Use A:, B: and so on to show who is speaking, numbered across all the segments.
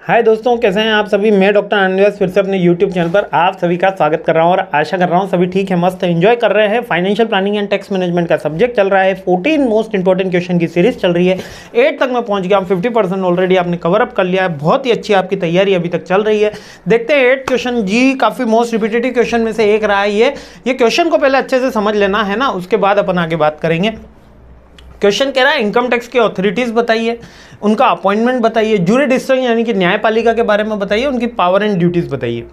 A: हाय दोस्तों, कैसे हैं आप सभी। मैं डॉक्टर आनंद फिर से अपने यूट्यूब चैनल पर आप सभी का स्वागत कर रहा हूं और आशा कर रहा हूं सभी ठीक है, मस्त एंजॉय कर रहे हैं। Financial planning and tax management का सब्जेक्ट चल रहा है। 14 मोस्ट इंपॉर्टेंट क्वेश्चन की सीरीज चल रही है। 8 तक मैं पहुंच गया हूं। 50% ऑलरेडी आपने कवर अप कर लिया है। बहुत ही अच्छी आपकी तैयारी अभी तक चल रही है। देखते हैं 8 क्वेश्चन जी, काफ़ी मोस्ट रिपीटेटिव क्वेश्चन में से एक रहा है ये क्वेश्चन को पहले अच्छे से समझ लेना है ना, उसके बाद अपन आगे बात करेंगे। क्वेश्चन कह रहा है इनकम टैक्स के अथॉरिटीज बताइए, उनका अपॉइंटमेंट बताइए, ज्यूरिडिक्शन यानी कि न्यायपालिका के बारे में बताइए, उनकी पावर एंड ड्यूटीज बताइए।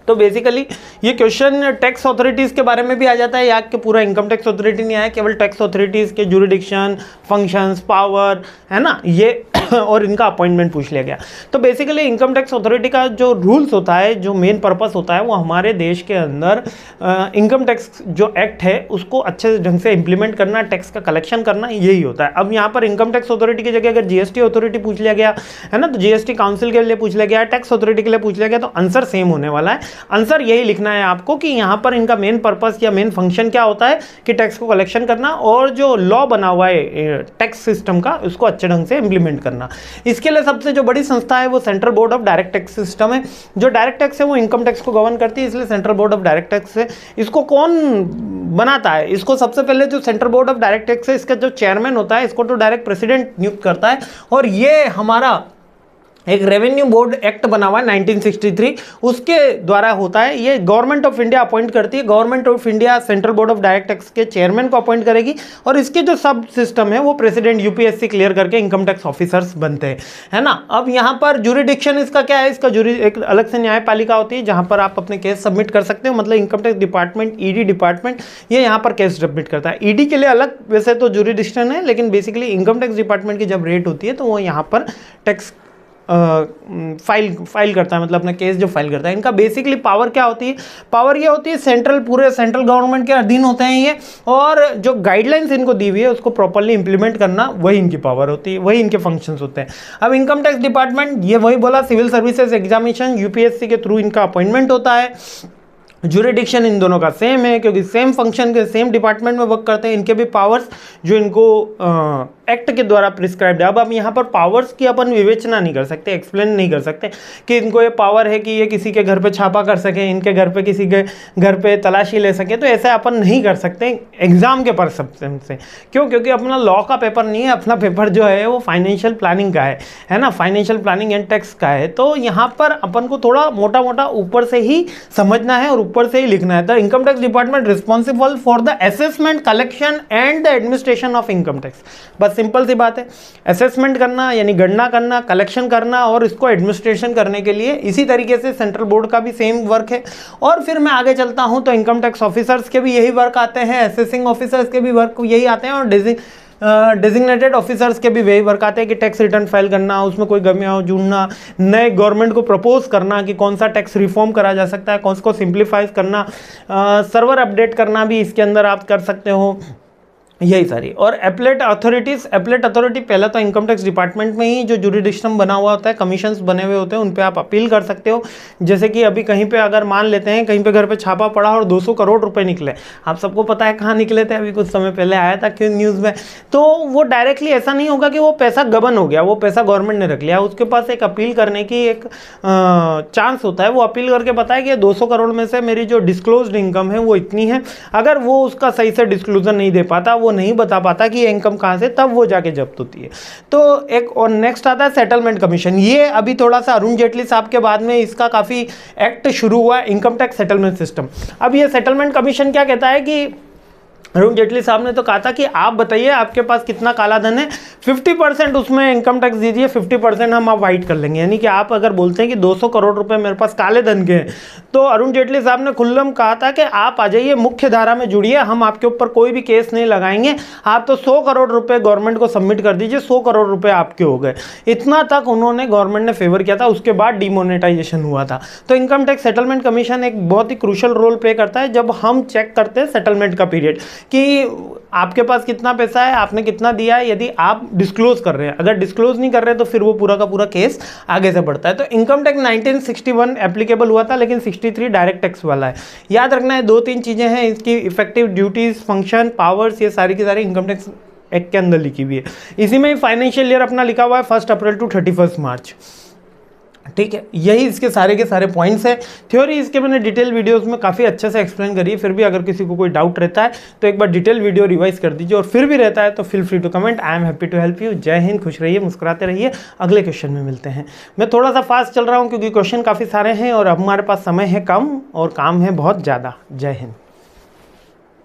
A: तो बेसिकली ये क्वेश्चन टैक्स अथॉरिटीज़ के बारे में भी आ जाता है, या कि पूरा इनकम टैक्स अथॉरिटी नहीं आया, केवल टैक्स अथॉरिटीज़ के ज्यूरिडिक्शन, फंक्शंस, पावर है ना ये और इनका अपॉइंटमेंट पूछ लिया गया। तो बेसिकली इनकम टैक्स अथॉरिटी का जो रूल्स होता है, जो मेन पर्पस होता है, वो हमारे देश के अंदर इनकम टैक्स जो एक्ट है उसको अच्छे ढंग से इंप्लीमेंट करना, टैक्स का कलेक्शन करना, यही होता है। अब यहाँ पर इनकम टैक्स अथॉरिटी की जगह अगर जीएसटी अथॉरिटी पूछ लिया गया है ना, तो जीएसटी काउंसिल के लिए पूछ लिया गया, टैक्स अथॉरिटी के लिए पूछ लिया गया, तो आंसर सेम होने वाला है। आंसर यही लिखना है आपको कि यहाँ पर इनका मेन पर्पस या मेन फंक्शन क्या होता है कि टैक्स को कलेक्शन करना और जो लॉ बना हुआ है टैक्स सिस्टम का उसको अच्छे ढंग से इंप्लीमेंट करना। इसके लिए सबसे जो बड़ी संस्था है वो central board of direct tax system है। जो डायरेक्ट टैक्स है वो इनकम टैक्स को गवर्न करती है, इसलिए central board of direct tax है। इसको कौन बनाता है? इसको सबसे पहले जो central board of direct tax है, इसका जो चेयरमैन होता है, इसको तो डायरेक्ट प्रेसिडेंट नियुक्त करता है। और ये हमारा एक रेवेन्यू बोर्ड एक्ट बना हुआ है 1963, उसके द्वारा होता है। ये गवर्नमेंट ऑफ इंडिया अपॉइंट करती है। Government of India central board of direct tax के चेयरमैन को अपॉइंट करेगी और इसके जो सब सिस्टम है वो प्रेसिडेंट यूपीएससी क्लियर करके इनकम टैक्स ऑफिसर्स बनते हैं, है ना। अब यहाँ पर ज्यूरिडिक्शन इसका क्या है? इसका एक अलग से न्यायपालिका होती है जहाँ पर आप अपने केस सबमिट कर सकते हो। मतलब income tax department, ED department, ये यहाँ पर केस सबमिट करता है। ईडी के लिए अलग वैसे तो ज्यूरिडिक्शन है, लेकिन बेसिकली इनकम टैक्स डिपार्टमेंट की जब रेट होती है तो वो यहाँ पर टैक्स फाइल करता है, मतलब अपना केस जो फाइल करता है। इनका बेसिकली पावर क्या होती है? पावर ये होती है पूरे सेंट्रल गवर्नमेंट के अधीन होते हैं ये, और जो गाइडलाइंस इनको दी हुई है उसको प्रॉपर्ली इंप्लीमेंट करना, वही इनकी पावर होती है, वही इनके फंक्शंस होते हैं। अब इनकम टैक्स डिपार्टमेंट, ये वही बोला, सिविल सर्विसेज एग्जामिनेशन यूपीएससी के थ्रू इनका अपॉइंटमेंट होता है। ज्यूरिडिक्शन इन दोनों का सेम है क्योंकि सेम फंक्शन के सेम डिपार्टमेंट में वर्क करते हैं। इनके भी पावर्स जो इनको एक्ट के द्वारा प्रिस्क्राइब्ड है। अब हम यहाँ पर पावर्स की अपन विवेचना नहीं कर सकते, एक्सप्लेन नहीं कर सकते कि इनको ये पावर है कि ये किसी के घर पे छापा कर सके, इनके घर पे किसी के घर पे तलाशी ले सके, तो ऐसे अपन नहीं कर सकते एग्जाम के परसेप्शन से। क्यों? क्योंकि अपना लॉ का पेपर नहीं है, अपना पेपर जो है वो फाइनेंशियल प्लानिंग का है ना, फाइनेंशियल प्लानिंग एंड टैक्स का है। तो यहाँ पर अपन को थोड़ा मोटा मोटा ऊपर से ही समझना है और ऊपर से ही लिखना है। The income tax department responsible for the assessment, collection and the administration of income tax. बस सिंपल सी बात है, असेसमेंट करना यानी गणना करना, कलेक्शन करना और इसको एडमिनिस्ट्रेशन करने के लिए। इसी तरीके से सेंट्रल बोर्ड का भी सेम वर्क है। और फिर मैं आगे चलता हूं तो इनकम टैक्स ऑफिसर्स के भी यही वर्क आते हैं, असेसिंग ऑफिसर्स के भी वर्क यही आते हैं, और डेजिग्नेटेड ऑफिसर्स के भी वही वर्क आते हैं कि टैक्स रिटर्न फाइल करना, उसमें कोई गमियां ढूंढना, नए गवर्नमेंट को प्रपोज करना कि कौन सा टैक्स रिफॉर्म करा जा सकता है, कौन सा को सिंप्लीफाइज करना, सर्वर अपडेट करना भी इसके अंदर आप कर सकते हो, यही सारी। और एपलेट अथॉरिटीज, एपलेट अथॉरिटी पहले तो इनकम टैक्स डिपार्टमेंट में ही जो ज्यूरिडिक्शन बना हुआ होता है, कमीशंस बने हुए होते हैं, उन पे आप अपील कर सकते हो। जैसे कि अभी कहीं पे अगर मान लेते हैं कहीं पे घर पे छापा पड़ा और 200 करोड़ रुपए निकले, आप सबको पता है कहाँ निकले थे, अभी कुछ समय पहले आया था क्यों न्यूज़ में। तो वो डायरेक्टली ऐसा नहीं होगा कि वो पैसा गबन हो गया, वो पैसा गवर्नमेंट ने रख लिया। उसके पास एक अपील करने की एक चांस होता है। वो अपील करके बताए कि 200 करोड़ में से मेरी जो डिस्क्लोज्ड इनकम है वो इतनी है। अगर वो उसका सही से डिस्क्लोजर नहीं दे पाता, वो नहीं बता पाता कि ये इनकम कहां से, तब वो जाके जब्त होती है। तो एक और नेक्स्ट आता है सेटलमेंट कमीशन। ये अभी थोड़ा सा अरुण जेटली साहब के बाद में इसका काफी एक्ट शुरू हुआ, इनकम टैक्स सेटलमेंट सिस्टम। अब ये सेटलमेंट कमीशन क्या कहता है कि अरुण जेटली साहब ने तो कहा था कि आप बताइए आपके पास कितना काला धन है, 50% उसमें इनकम टैक्स दीजिए, 50% हम आप वाइट कर लेंगे। यानी कि आप अगर बोलते हैं कि 200 करोड़ रुपए मेरे पास काले धन के हैं, तो अरुण जेटली साहब ने खुल्लम कहा था कि आप आ जाइए, मुख्य धारा में जुड़िए, हम आपके ऊपर कोई भी केस नहीं लगाएंगे, आप तो 100 करोड़ रुपए गवर्नमेंट को सबमिट कर दीजिए, 100 करोड़ रुपए आपके हो गए। इतना तक उन्होंने गवर्नमेंट ने फेवर किया था। उसके बाद डिमोनेटाइजेशन हुआ था। तो इनकम टैक्स सेटलमेंट कमीशन एक बहुत ही क्रूशियल रोल प्ले करता है जब हम चेक करते हैं सेटलमेंट का पीरियड कि आपके पास कितना पैसा है, आपने कितना दिया है। यदि आप डिस्क्लोज कर रहे हैं, अगर डिस्क्लोज नहीं कर रहे तो फिर वो पूरा का पूरा केस आगे से बढ़ता है। तो इनकम टैक्स 1961 एप्लीकेबल हुआ था, लेकिन 63 डायरेक्ट टैक्स वाला है। याद रखना है 2-3 चीजें हैं इसकी, इफेक्टिव ड्यूटीज, फंक्शन, पावर्स, ये सारी की सारी इनकम टैक्स एक्ट के अंदर लिखी हुई है। इसी में फाइनेंशियल ईयर अपना लिखा हुआ है 1 अप्रैल टू 31 मार्च। ठीक है, यही इसके सारे के सारे पॉइंट्स हैं। थ्योरी इसके मैंने डिटेल वीडियोस में काफ़ी अच्छे से एक्सप्लेन करी है, फिर भी अगर किसी को कोई डाउट रहता है तो एक बार डिटेल वीडियो रिवाइज कर दीजिए, और फिर भी रहता है तो feel free to comment. I am happy to help you. जय हिंद, खुश रहिए, मुस्कुराते रहिए। अगले क्वेश्चन में मिलते हैं। मैं थोड़ा सा फास्ट चल रहा हूँ क्योंकि क्वेश्चन काफ़ी सारे हैं और अब हमारे पास समय है कम और काम है बहुत ज़्यादा। जय हिंद।